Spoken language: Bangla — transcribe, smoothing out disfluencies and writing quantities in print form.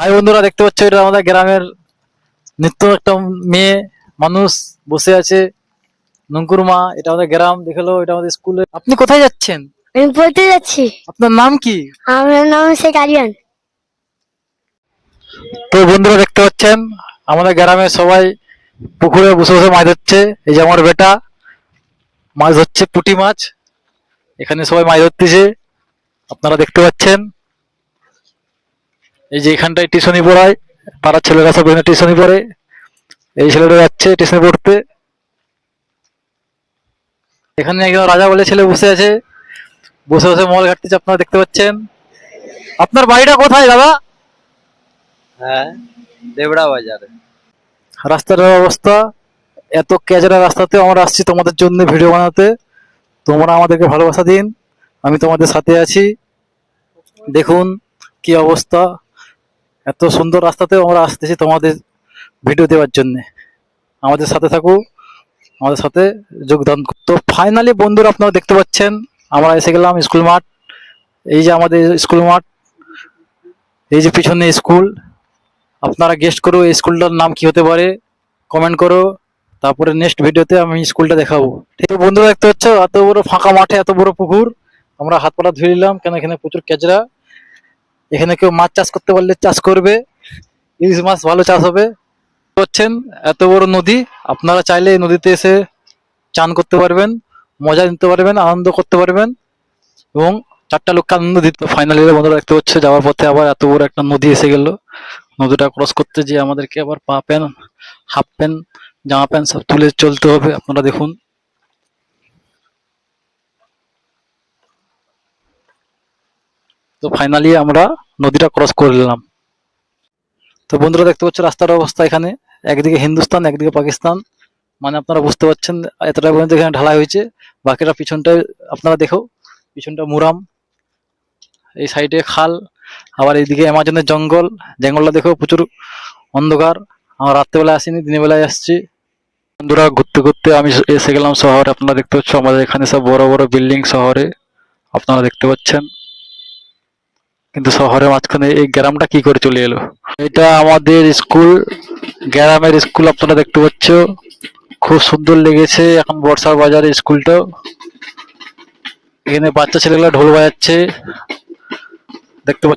হাই বন্ধুরা, দেখতে পাচ্ছ এটা আমাদের গ্রামের নিত্য একটা মেয়ে মানুষ বসে আছে। নঙ্কুর মা, এটা আমাদের গ্রাম দেখলো, এটা আমাদের স্কুলে। আপনি কোথায় যাচ্ছেন? আমি পড়তে যাচ্ছি। আপনার নাম কি? আমার নাম শেখ আরিয়ান। তো বন্ধুরা দেখতে পাচ্ছেন আমাদের গ্রামে সবাই পুকুরে বসে বসে মাছ ধরছে। এই যে আমার বেটা মাছ ধরছে, পুঁটি মাছ। এখানে সবাই মাছ ধরতেছে, আপনারা দেখতে পাচ্ছেন। এই যে এখানটায় টিউশনি পড়ায়, পাড়ার ছেলেরা সব এখানে টিউশনি পড়ে। এই ছেলেটা যাচ্ছে টিউশনি পড়তে। এখানে একজন রাজা বলে ছেলে বসে আছে, বসে বসে মল ঘাটতেছে, আপনারা দেখতে পাচ্ছেন। আপনার বাড়িটা কোথায় দাদা? হ্যাঁ, দেবড়া বাজারে। রাস্তার অবস্থা এত ক্যাচরা রাস্তাতেও আমরা আসছি তোমাদের জন্য ভিডিও বানাতে। তোমরা আমাদেরকে ভালোবাসা দিন, আমি তোমাদের সাথে আছি। দেখুন কি অবস্থা, এত সুন্দর রাস্তাতেও আমরা আসতেছি তোমাদের ভিডিও দেওয়ার জন্য। আমাদের সাথে থাকো, আমাদের সাথে যোগদান করো। তো ফাইনালি বন্ধুরা আপনারা দেখতে পাচ্ছেন আমরা এসে গেলাম স্কুল মাঠ। এই যে আমাদের স্কুল মাঠ, এই যে পিছনে স্কুল। আপনারা গেস্ট করো এই স্কুলটার নাম কি হতে পারে, কমেন্ট করো। তারপরে নেক্সট ভিডিওতে আমি স্কুলটা দেখাবো। ঠিক আছে বন্ধুরা, দেখতে পাচ্ছ এত বড় ফাঁকা মাঠে এত বড় পুকুর। আমরা হাত পাটা ধুয়ে নিলাম, কেন এখানে প্রচুর কেচরা। এখানে কেউ মাছ চাষ করতে পারলে চাষ করবে, ইলিশ মাছ ভালো চাষ হবে। হচ্ছেন এত বড় নদী, আপনারা চাইলে এই নদীতে এসে চান করতে পারবেন, মজা নিতে পারবেন, আনন্দ করতে পারবেন এবং চারটা লোককে আনন্দ দিতে। ফাইনালি বন্ধুরা দেখতে পাচ্ছ যাওয়ার পথে আবার এত বড় একটা নদী এসে গেল। নদীটা ক্রস করতে যে আমাদেরকে আবার পা প্যান্ট, হাফ প্যান্ট, জামা প্যান্ট সব তুলে চলতে হবে। আপনারা দেখুন, তো ফাইনালি আমরা নদীটা ক্রস করে নিলাম। তো বন্ধুরা দেখতে পাচ্ছ রাস্তার অবস্থা এখানে, একদিকে হিন্দুস্তান একদিকে পাকিস্তান, মানে আপনারা বুঝতে পারছেন এতটা পর্যন্ত এখানে ঢালাই হয়েছে। বাকিটা পিছনটায় আপনারা দেখো, পিছনটা মুরাম, এই সাইডে খাল, আবার এইদিকে অ্যামাজনের জঙ্গল। জঙ্গলটা দেখো প্রচুর অন্ধকার। আমরা রাত্রেবেলা আসিনি, দিনের বেলায় আসছি। বন্ধুরা ঘুরতে ঘুরতে আমি এসে গেলাম শহরে। আপনারা দেখতে পাচ্ছ আমাদের এখানে সব বড় বড় বিল্ডিং শহরে, আপনারা দেখতে পাচ্ছেন। কিন্তু শহরের মাঝখানে এই গ্রামটা কি করে চলে এলো? এটা আমাদের স্কুল, গ্রামের স্কুল। আপনারা দেখতে পাচ্ছ খুব সুন্দর লেগেছে। এখন বর্ষার বাজারে স্কুলটা, এখানে বাচ্চা ছেলেগুলো ঢোল বাজাচ্ছে দেখতে পাচ্ছ।